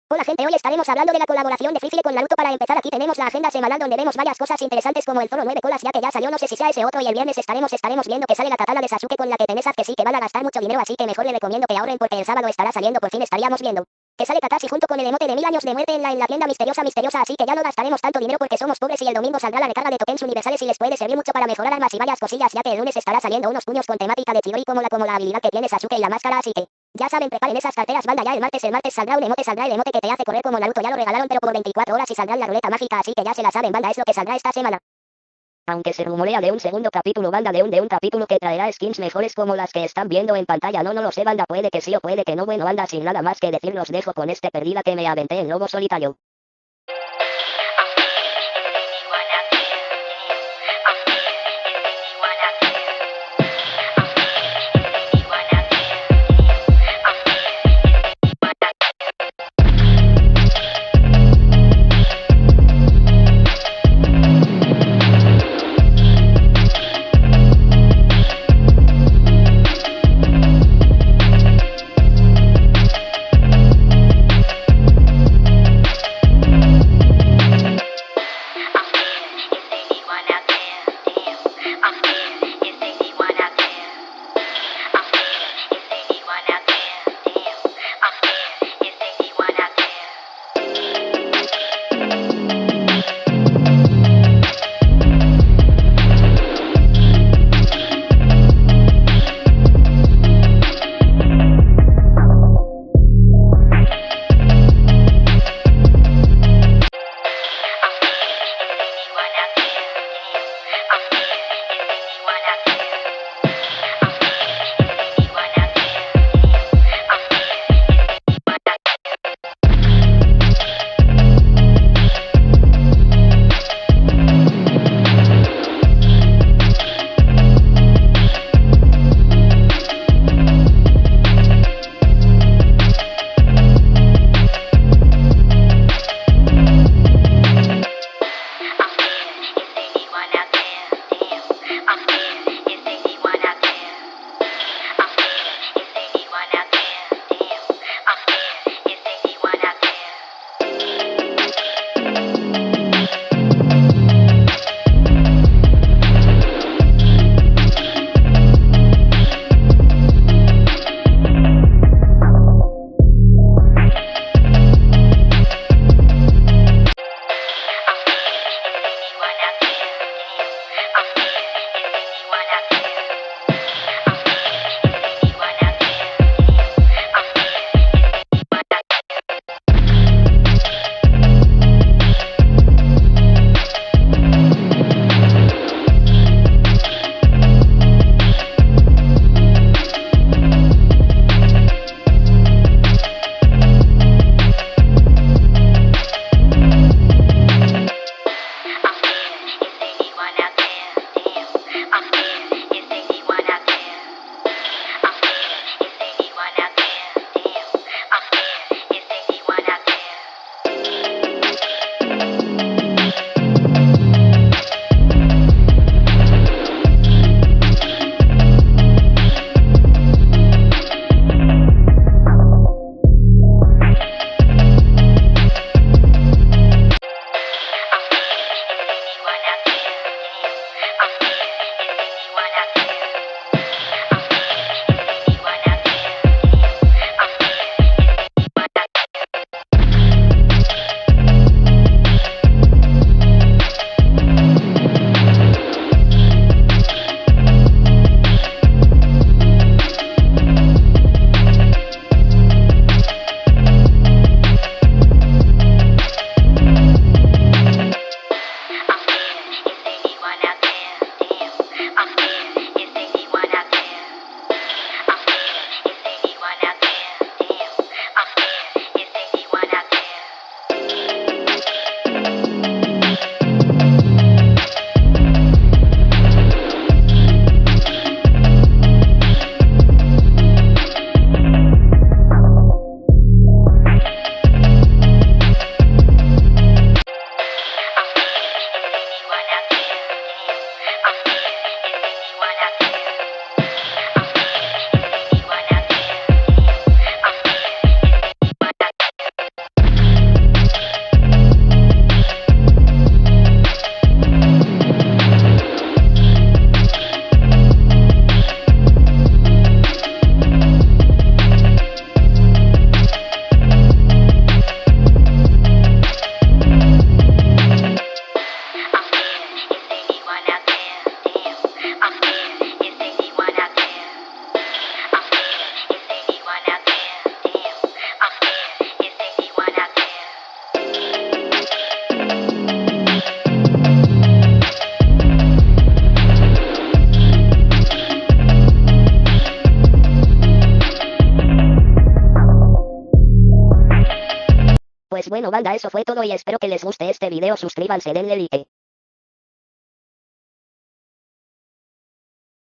Hola gente, hoy estaremos hablando de la colaboración de Free Fire con Naruto. Para empezar, aquí tenemos la agenda semanal donde vemos varias cosas interesantes como el Zoro 9 colas, ya que ya salió, no sé si sea ese otro, y el viernes estaremos viendo que sale la katana de Sasuke con la que tenés que sí que van a gastar mucho dinero, así que mejor le recomiendo que ahorren porque el sábado estará saliendo, por fin estaríamos viendo que sale Kakashi junto con el emote de 1000 años de muerte en la tienda misteriosa, así que ya no gastaremos tanto dinero porque somos pobres, y el domingo saldrá la recarga de tokens universales y les puede servir mucho para mejorar armas y varias cosillas, ya que el lunes estará saliendo unos puños con temática de Chidori como la habilidad que tiene Sasuke y la máscara, así que ya saben, preparen esas carteras, banda, ya el martes saldrá un emote, saldrá el emote que te hace correr como Naruto, ya lo regalaron pero por 24 horas, y saldrá la ruleta mágica, así que ya se la saben, banda, es lo que saldrá esta semana. Aunque se rumorea de un segundo capítulo, banda, de un capítulo que traerá skins mejores como las que están viendo en pantalla, no lo sé, banda, puede que sí o puede que no, bueno, banda, sin nada más que decir los dejo con este perdida que me aventé en lobo solitario. Bueno banda, eso fue todo y espero que les guste este video, suscríbanse, denle like.